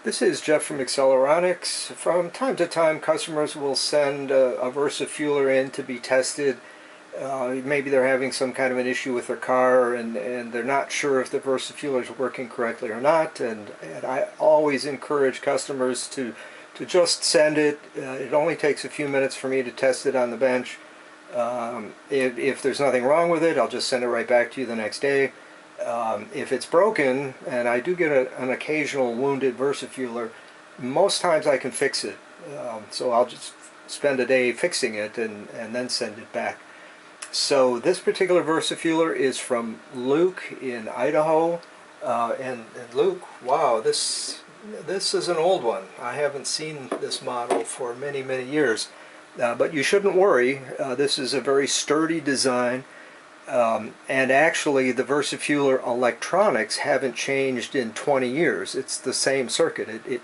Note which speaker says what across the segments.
Speaker 1: This is Jeff from Acceleronics. From time to time, customers will send a VersaFueler in to be tested. Maybe they're having some kind of an issue with their car and they're not sure if the VersaFueler is working correctly or not. And I always encourage customers to just send it. It only takes a few minutes for me to test it on the bench. If there's nothing wrong with it, I'll just send it right back to you the next day. If it's broken, and I do get an occasional wounded VersaFueler, most times I can fix it. So I'll just spend a day fixing it and then send it back. So this particular VersaFueler is from Luke in Idaho. And Luke, wow, this is an old one. I haven't seen this model for many, many years. But you shouldn't worry. This is a very sturdy design. And actually the VersaFueler electronics haven't changed in 20 years. It's the same circuit. It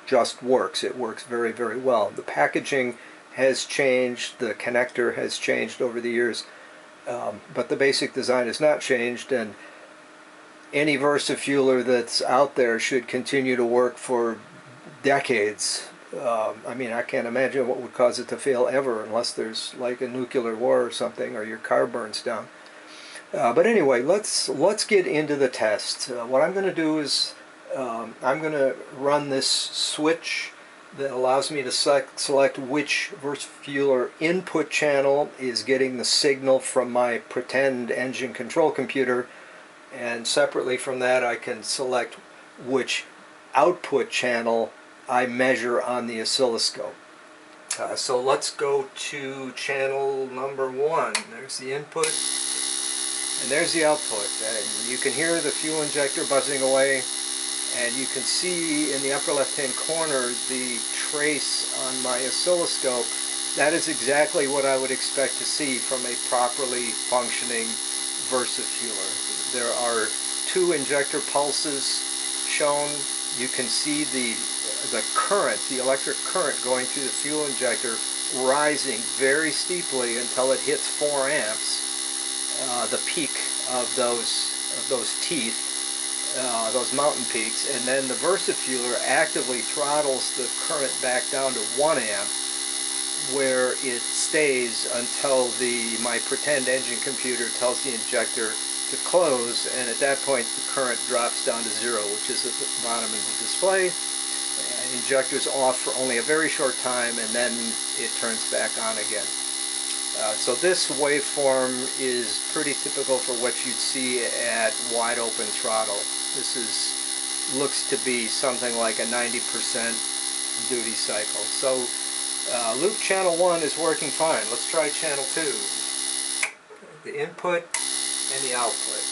Speaker 1: just works. It works very, very well. The packaging has changed. The connector has changed over the years. But the basic design has not changed. And any VersaFueler that's out there should continue to work for decades. I mean, I can't imagine what would cause it to fail ever unless there's like a nuclear war or something, or your car burns down. But anyway, let's get into the test. What I'm going to do is I'm going to run this switch that allows me to select which VersaFueler input channel is getting the signal from my pretend engine control computer, and separately from that I can select which output channel I measure on the oscilloscope. So let's go to channel number 1. There's the input. And there's the output, and you can hear the fuel injector buzzing away, and you can see in the upper left-hand corner the trace on my oscilloscope. That is exactly what I would expect to see from a properly functioning VersaFueler. There are 2 injector pulses shown. You can see the current, the electric current going through the fuel injector rising very steeply until it hits 4 amps. The peak of those teeth, those mountain peaks, and then the VersaFueler actively throttles the current back down to 1 amp, where it stays until my pretend engine computer tells the injector to close, and at that point the current drops down to 0, which is at the bottom of the display. Injector's off for only a very short time, and then it turns back on again. So this waveform is pretty typical for what you'd see at wide open throttle. This looks to be something like a 90% duty cycle. So loop channel 1 is working fine. Let's try channel 2. The input and the output.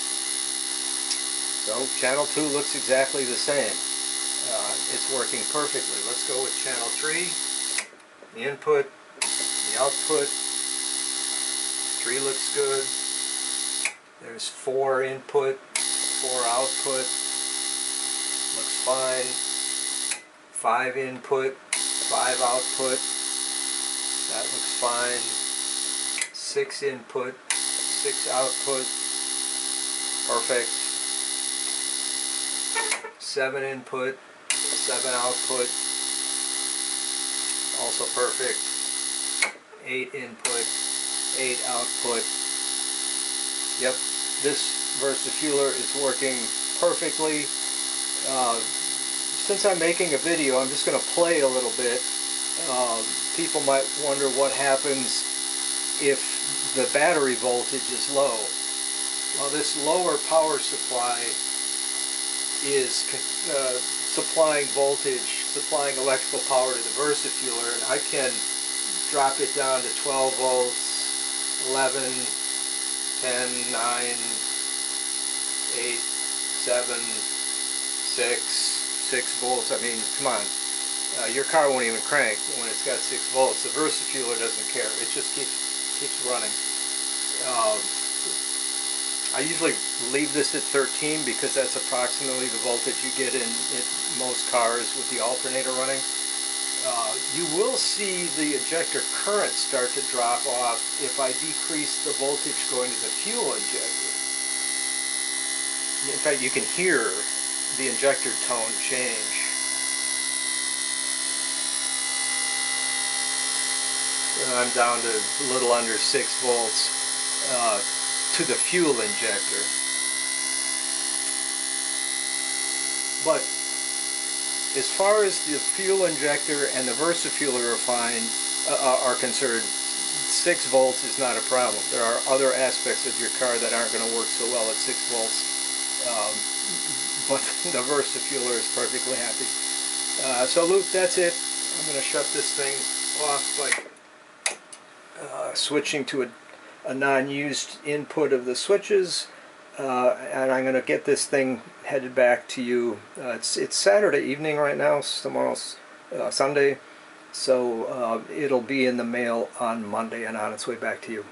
Speaker 1: So channel 2 looks exactly the same. It's working perfectly. Let's go with channel 3. The input, the output. 3 looks good. There's 4 input, 4 output. Looks fine. 5 input, 5 output. That looks fine. 6 input, 6 output. Perfect. 7 input, 7 output. Also perfect. 8 input, 8 output. Yep, this VersaFueler is working perfectly. Since I'm making a video, I'm just going to play a little bit. People might wonder what happens if the battery voltage is low. Well, this lower power supply is supplying voltage, supplying electrical power to the VersaFueler, and I can drop it down to 12 volts, 11, 10, 9, 8, 7, 6 volts. I mean, come on. Your car won't even crank when it's got 6 volts. The VersaFueler doesn't care. It just keeps running. I usually leave this at 13 because that's approximately the voltage you get in most cars with the alternator running. You will see the injector current start to drop off if I decrease the voltage going to the fuel injector. In fact, you can hear the injector tone change. I'm down to a little under 6 volts to the fuel injector. But as far as the fuel injector and the VersaFueler are concerned, 6 volts is not a problem. There are other aspects of your car that aren't going to work so well at 6 volts, but the VersaFueler is perfectly happy. So Luke, that's it. I'm going to shut this thing off by switching to a non-used input of the switches, and I'm going to get this thing headed back to you. It's Saturday evening right now. Tomorrow's Sunday, so it'll be in the mail on Monday and on its way back to you.